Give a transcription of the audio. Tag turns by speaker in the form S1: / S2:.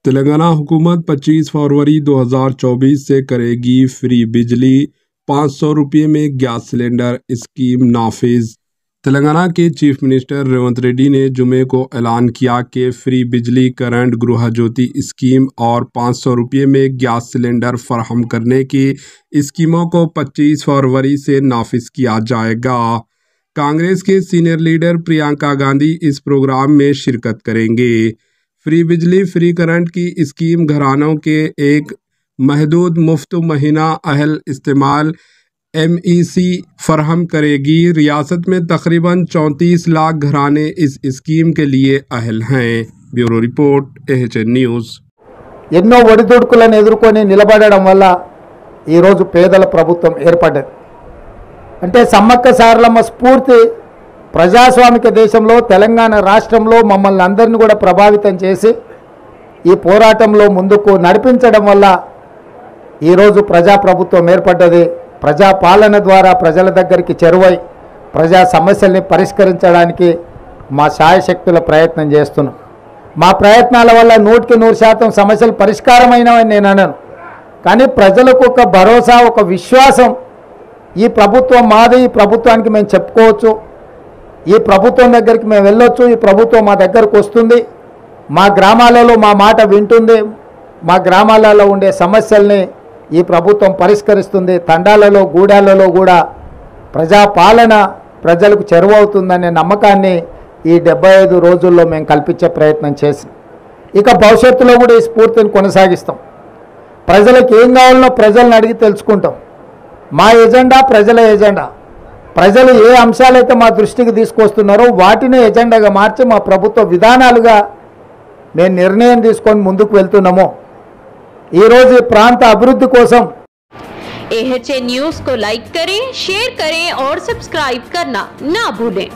S1: तेलंगाना हुकूमत 25 फरवरी 2024 से करेगी फ्री बिजली, 500 रुपये में गैस सिलेंडर स्कीम नाफिज। तेलंगाना के चीफ मिनिस्टर रेवंत रेड्डी ने जुमे को ऐलान किया कि फ्री बिजली, करंट, गृह ज्योति स्कीम और 500 रुपये में गैस सिलेंडर फराहम करने की स्कीमों को 25 फरवरी से नाफिज किया जाएगा। कांग्रेस के सीनियर लीडर प्रियंका गांधी इस प्रोग्राम में शिरकत करेंगे। फ्री बिजली, फ्री करंट की स्कीम घरानों के एक महदूद मुफ्त महीना अहल इस्तेमाल MEC फराहम करेगी। रियासत में तकरीबन 34 लाख घराने इस स्कीम के लिए अहल हैं। Bureau report, AHN news.
S2: ఎన్నో ఒడిదుడుకులను ఎదుర్కొని నిలబడడం వల్ల ఈరోజు పేదల ప్రభుత్వం ఏర్పడ్డది. అంటే సమ్మక్క సారలమ్మ స్ఫూర్తి ప్రజాస్వామిక దేశంలో తెలంగాణ రాష్ట్రంలో మమ్మల్ని అందరిని కూడా ప్రభావితం చేసి ఈ పోరాటంలో ముందుకు నడిపించడం వల్ల ఈరోజు ప్రజాప్రభుత్వం ఏర్పడ్డది. ప్రజాపాలన ద్వారా ప్రజల దగ్గరికి చేరువై ప్రజా సమస్యల్ని పరిష్కరించడానికి మా శాయశక్తుల ప్రయత్నం చేస్తున్నాం. మా ప్రయత్నాల వల్ల 100% సమస్యలు పరిష్కారమైనవని నేను అనను. కానీ ప్రజలకు ఒక భరోసా, ఒక విశ్వాసం, ఈ ప్రభుత్వం మాది, ఈ ప్రభుత్వానికి మేము చెప్పుకోవచ్చు, ఈ ప్రభుత్వం దగ్గరికి మేము వెళ్ళొచ్చు, ఈ ప్రభుత్వం మా దగ్గరకు వస్తుంది, మా గ్రామాలలో మా మాట వింటుంది, మా గ్రామాలలో ఉండే సమస్యల్ని ఈ ప్రభుత్వం పరిష్కరిస్తుంది, తండాలలో గూడాలలో కూడా ప్రజాపాలన ప్రజలకు చేరువవుతుందనే నమ్మకాన్ని ఈ 75 రోజుల్లో మేము కల్పించే ప్రయత్నం చేసాం. ఇక భవిష్యత్తులో కూడా ఈ స్ఫూర్తిని కొనసాగిస్తాం. ప్రజలకు ఏం కావాలనో ప్రజలను అడిగి తెలుసుకుంటాం. మా ఎజెండా ప్రజల ఎజెండా. ప్రజలు ఏ అంశాలైతే మా దృష్టికి తీసుకొస్తున్నారో వాటిని ఎజెండాగా మార్చి మా ప్రభుత్వ విధానాలుగా మేము నిర్ణయం తీసుకొని ముందుకు వెళ్తున్నాము. ఈరోజు ఈ ప్రాంత అభివృద్ధి కోసం
S3: AHN न्यूज़ को लाइक करें, शेयर करें और सब्सक्राइब करना ना भूलें।